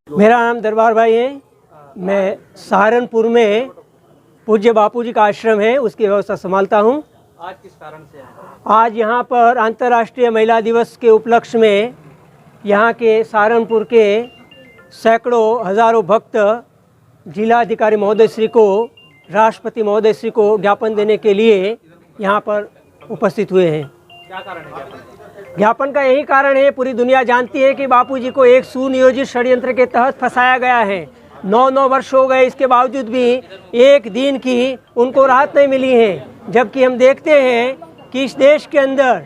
मेरा नाम दरबार भाई है। मैं सहारनपुर में पूज्य बापूजी का आश्रम है, उसकी व्यवस्था संभालता हूँ। आज किस कारण से आए? आज यहाँ पर अंतर्राष्ट्रीय महिला दिवस के उपलक्ष्य में यहाँ के सहारनपुर के सैकड़ों हज़ारों भक्त जिलाधिकारी महोदय श्री को, राष्ट्रपति महोदय श्री को ज्ञापन देने के लिए यहाँ पर उपस्थित हुए हैं। क्या कारण है ज्ञापन? ज्ञापन का यही कारण है, पूरी दुनिया जानती है कि बापूजी को एक सुनियोजित षड्यंत्र के तहत फंसाया गया है। 9 वर्ष हो गए, इसके बावजूद भी एक दिन की उनको राहत नहीं मिली है। जबकि हम देखते हैं कि इस देश के अंदर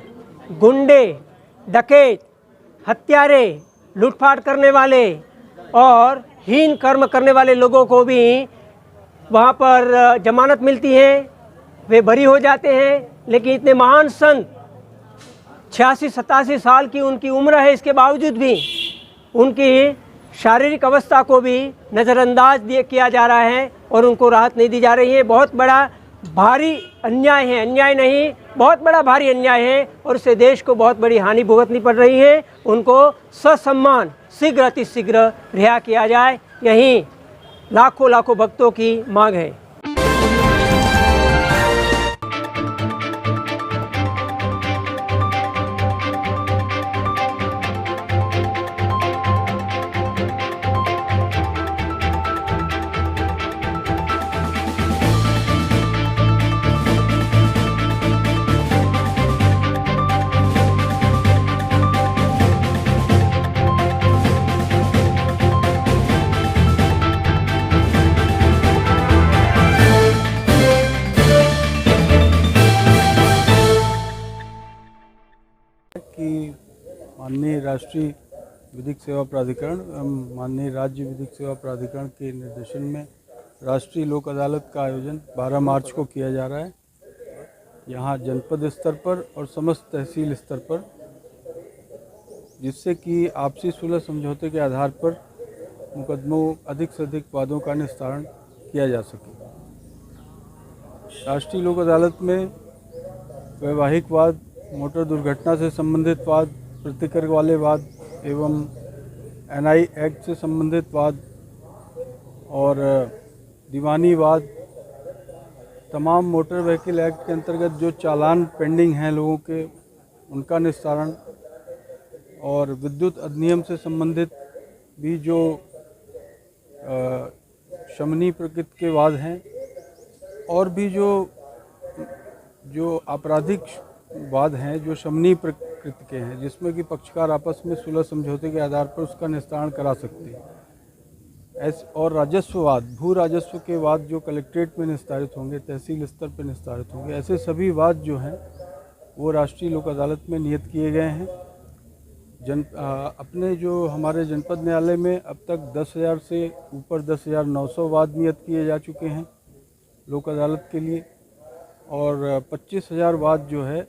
गुंडे, डकैत, हत्यारे, लूटपाट करने वाले और हीन कर्म करने वाले लोगों को भी वहाँ पर जमानत मिलती है, वे बरी हो जाते हैं। लेकिन इतने महान संत 86-87 साल की उनकी उम्र है, इसके बावजूद भी उनकी शारीरिक अवस्था को भी नज़रअंदाज किया जा रहा है और उनको राहत नहीं दी जा रही है। बहुत बड़ा भारी अन्याय है, अन्याय नहीं, बहुत बड़ा भारी अन्याय है और उससे देश को बहुत बड़ी हानि भुगतनी पड़ रही है। उनको ससम्मान शीघ्र अतिशीघ्र रिहा किया जाए, यही लाखों भक्तों की मांग है। कि माननीय राष्ट्रीय विधिक सेवा प्राधिकरण एवं माननीय राज्य विधिक सेवा प्राधिकरण के निर्देशन में राष्ट्रीय लोक अदालत का आयोजन 12 मार्च को किया जा रहा है। यहाँ जनपद स्तर पर और समस्त तहसील स्तर पर, जिससे कि आपसी सुलह समझौते के आधार पर मुकदमों अधिक से अधिक वादों का निस्तारण किया जा सके। राष्ट्रीय लोक अदालत में वैवाहिक वाद, मोटर दुर्घटना से संबंधित वाद, प्रतिकर वाले वाद एवं एनआई एक्ट से संबंधित वाद और दीवानी वाद, तमाम मोटर व्हीकल एक्ट के अंतर्गत जो चालान पेंडिंग हैं लोगों के, उनका निस्तारण और विद्युत अधिनियम से संबंधित भी जो शमनी प्रकृति के वाद हैं और भी जो आपराधिक वाद हैं जो शमनी प्रकृति के हैं, जिसमें कि पक्षकार आपस में सुलह समझौते के आधार पर उसका निस्तारण करा सकते हैं। और राजस्ववाद, भू राजस्व के वाद जो कलेक्ट्रेट में निस्तारित होंगे, तहसील स्तर पर निस्तारित होंगे, ऐसे सभी वाद जो हैं वो राष्ट्रीय लोक अदालत में नियत किए गए हैं। अपने जो हमारे जनपद न्यायालय में अब तक 10,000 से ऊपर 10,900 वाद नियत किए जा चुके हैं लोक अदालत के लिए, और 25,000 वाद जो है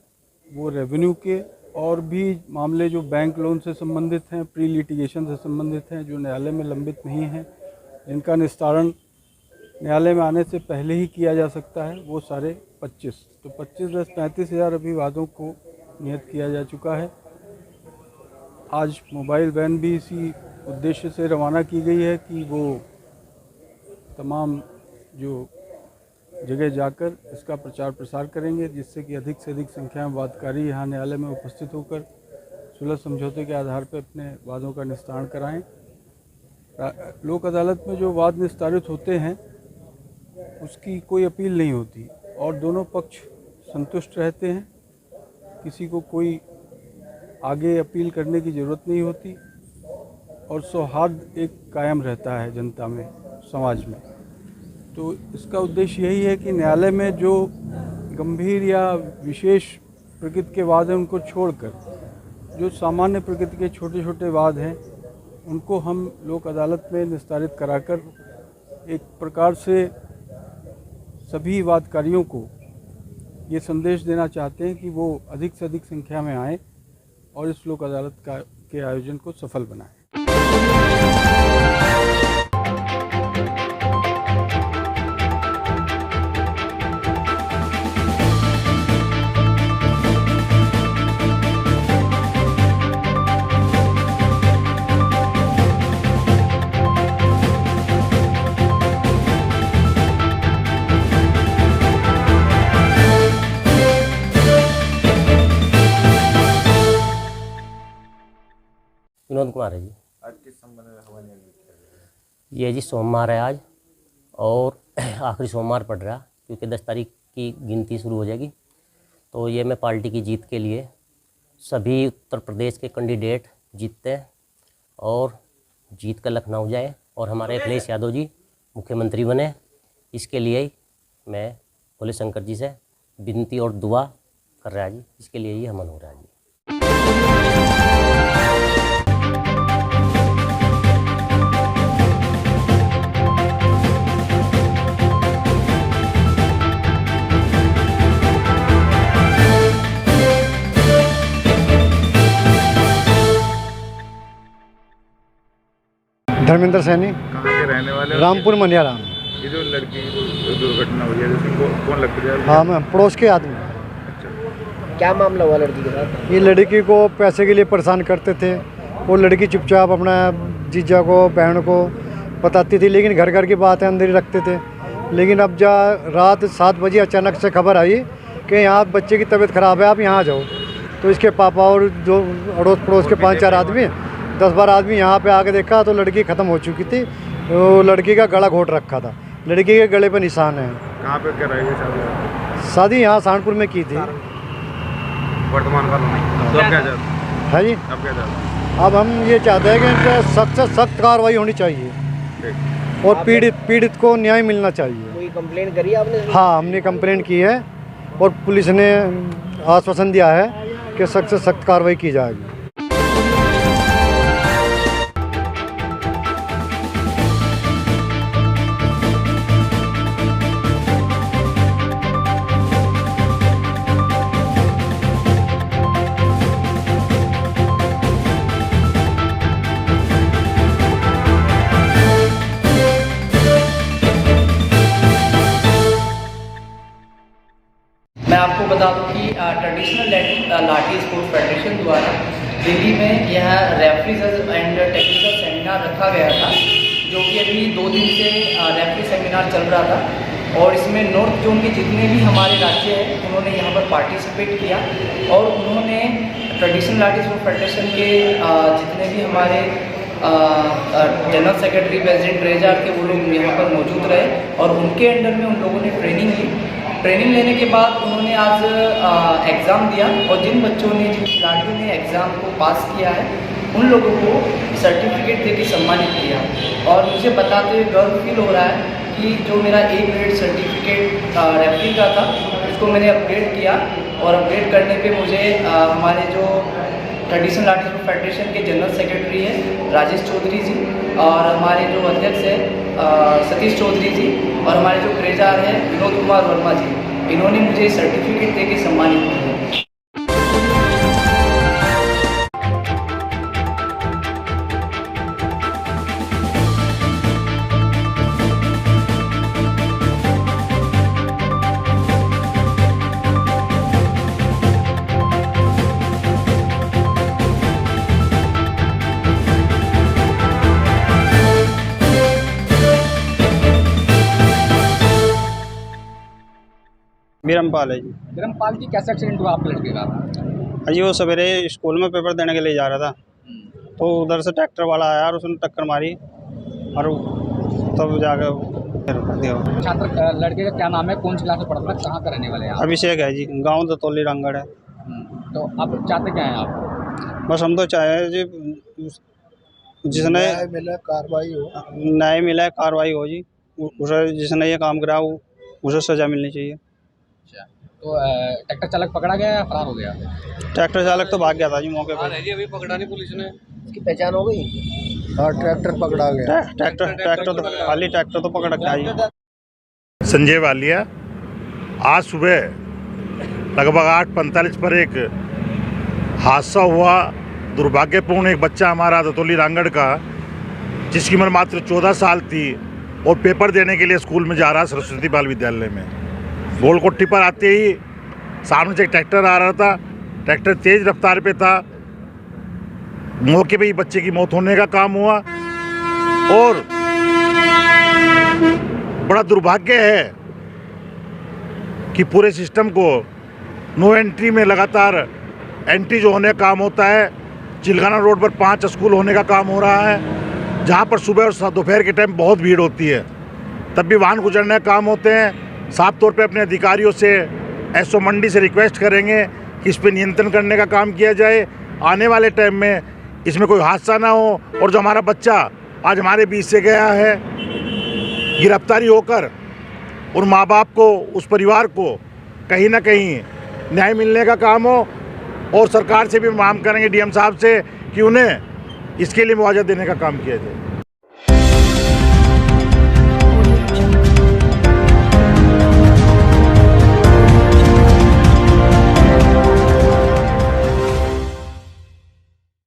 वो रेवेन्यू के और भी मामले जो बैंक लोन से संबंधित हैं, प्री लिटिगेशन से संबंधित हैं, जो न्यायालय में लंबित नहीं हैं, जिनका निस्तारण न्यायालय में आने से पहले ही किया जा सकता है, वो सारे 25। तो 25-35,000 अभी वादों को नियत किया जा चुका है। आज मोबाइल वैन भी इसी उद्देश्य से रवाना की गई है कि वो तमाम जो जगह जाकर इसका प्रचार प्रसार करेंगे, जिससे कि अधिक से अधिक संख्या में वादकारी यहाँ न्यायालय में उपस्थित होकर सुलह समझौते के आधार पर अपने वादों का निस्तारण कराएं। लोक अदालत में जो वाद निस्तारित होते हैं उसकी कोई अपील नहीं होती और दोनों पक्ष संतुष्ट रहते हैं। किसी को कोई आगे अपील करने की ज़रूरत नहीं होती और सौहार्द एक कायम रहता है जनता में, समाज में। तो इसका उद्देश्य यही है कि न्यायालय में जो गंभीर या विशेष प्रकृति के वाद हैं उनको छोड़कर जो सामान्य प्रकृति के छोटे छोटे वाद हैं उनको हम लोक अदालत में निस्तारित कराकर एक प्रकार से सभी वादकारियों को ये संदेश देना चाहते हैं कि वो अधिक से अधिक संख्या में आएँ और इस लोक अदालत के आयोजन को सफल बनाएं। विनोद कुमार है जी। आज किस संबंध में हवा नियम किया गया? ये जी सोमवार है आज, और आखिरी सोमवार पड़ रहा, क्योंकि 10 तारीख की गिनती शुरू हो जाएगी। तो ये मैं पार्टी की जीत के लिए सभी उत्तर प्रदेश के कैंडिडेट जीतते हैं और जीत कर लखनऊ जाए और हमारे अखिलेश यादव जी मुख्यमंत्री बने, इसके लिए ही मैं भोले शंकर जी से विनती और दुआ कर रहा है जी। इसके लिए ही हमन हो रहा है जी। धर्मेंद्र सैनी, कहाँ के रहने वाले हो? रामपुर मनियाराम। ये जो लड़की जो दुर्घटना हुई है, जिसको कौन लगती है? हाँ, मैं पड़ोस के आदमी। क्या मामला हुआ लड़की के साथ? ये लड़की को पैसे के लिए परेशान करते थे। वो लड़की चुपचाप अपना जीजा को, बहन को बताती थी, लेकिन घर घर की बातें अंदर ही रखते थे। लेकिन अब रात 7 बजे अचानक से खबर आई कि यहाँ बच्चे की तबीयत ख़राब है, आप यहाँ आ जाओ। तो इसके पापा और जो अड़ोस पड़ोस के 5-4 आदमी, 10-12 आदमी यहाँ पे आके देखा तो लड़की ख़त्म हो चुकी थी। वो लड़की का गला घोट रखा था, लड़की के गले पर निशान है। कहाँ पे कराई है शादी? शादी यहाँ सहारनपुर में की थी। वर्तमान काल में तो अब क्या चाहते है जी। अब क्या चाहते अब हम ये चाहते हैं कि इन पर सख्त से सख्त कार्रवाई होनी चाहिए और पीड़ित को न्याय मिलना चाहिए। कोई कंप्लेंट करी आपने? हाँ, हमने कंप्लेंट की है और पुलिस ने आश्वासन दिया है कि सख्त से सख्त कार्रवाई की जाएगी। मैं आपको बता दूं कि ट्रेडिशनल लाठी स्पोर्ट्स फेडरेशन द्वारा दिल्ली में यह रेफरीज एंड टेक्निकल सेमिनार रखा गया था, जो कि अभी 2 दिन से रेफरी सेमिनार चल रहा था। और इसमें नॉर्थ जोन के जितने भी हमारे राज्य हैं उन्होंने यहाँ पर पार्टिसिपेट किया और उन्होंने ट्रेडिशनल लाठी स्पोर्ट्स फेडरेशन के जितने भी हमारे जनरल सेक्रेटरी प्रेसिडेंट ट्रेजर थे वो लोग यहाँ पर मौजूद रहे और उनके अंडर में उन लोगों ने ट्रेनिंग ली। ट्रेनिंग लेने के बाद उन्होंने आज एग्ज़ाम दिया और जिन बच्चों ने, जिन खिलाड़ियों ने एग्ज़ाम को पास किया है उन लोगों को सर्टिफिकेट देकर सम्मानित किया। और मुझे बताते हुए गर्व फील हो रहा है कि जो मेरा A ग्रेड सर्टिफिकेट रेफरी का था उसको मैंने अपग्रेड किया और अपग्रेड करने पे मुझे हमारे जो ट्रेडिशनल लाठी स्पोर्ट्स फेडरेशन के जनरल सेक्रेटरी हैं राजेश चौधरी जी और हमारे जो अध्यक्ष हैं सतीश चौधरी जी और हमारे जो ट्रेजर हैं विनोद कुमार वर्मा जी, इन्होंने मुझे सर्टिफिकेट देके सम्मानित किया। बिरमपाल है जी। बिरमपाल जी, कैसा एक्सीडेंट हुआ आपके लड़के का? अजी वो सवेरे स्कूल में पेपर देने के लिए जा रहा था तो उधर से ट्रैक्टर वाला आया और उसने टक्कर मारी और तब जाकर दिया। छात्र लड़के का क्या नाम है, कौन सी क्लास में पढ़ता है, कहाँ का रहने वाले हैं आप? अभिषेक है जी, गांव दतौली रामगढ़ है। तो अब चाहते क्या हैं आप? बस हम तो चाहे जी जिसने न्याय मिला है कार्रवाई हो जी, उसे जिसने ये काम करा उसे सज़ा मिलनी चाहिए। तो ट्रैक्टर चालक पकड़ा गया या फरार हो गया? ट्रैक्टर चालक तो भाग गया था जी मौके पर। अभी पकड़ा नहीं पुलिस ने। उसकी पहचान हो गई? हाँ, ट्रैक्टर पकड़ा गया। ट्रैक्टर तो खाली ट्रैक्टर तो पकड़ रखा है जी। संजय वालिया, आज सुबह लगभग 8:45 पर एक हादसा हुआ दुर्भाग्यपूर्ण। एक बच्चा हमारा दतौली रामगढ़ का जिसकी उम्र मात्र 14 साल थी और पेपर देने के लिए स्कूल में जा रहा सरस्वती बाल विद्यालय में। गोलकोट्टी पर आते ही सामने से एक ट्रैक्टर आ रहा था। ट्रैक्टर तेज रफ्तार पे था। मौके पे ही बच्चे की मौत होने का काम हुआ और बड़ा दुर्भाग्य है कि पूरे सिस्टम को नो एंट्री में लगातार एंट्री जो होने का काम होता है चिलगाना रोड पर 5 स्कूल होने का काम हो रहा है, जहाँ पर सुबह और दोपहर के टाइम बहुत भीड़ होती है, तब भी वाहन गुजरने का काम होते हैं। साफ तौर पे अपने अधिकारियों से एसओ मंडी से रिक्वेस्ट करेंगे कि इस पर नियंत्रण करने का काम किया जाए। आने वाले टाइम में इसमें कोई हादसा ना हो, और जो हमारा बच्चा आज हमारे बीच से गया है, गिरफ्तारी होकर उन माँ बाप को, उस परिवार को कहीं ना कहीं न्याय मिलने का काम हो। और सरकार से भी मांग करेंगे, डीएम साहब से, कि उन्हें इसके लिए मुआवजा देने का काम किया जाए।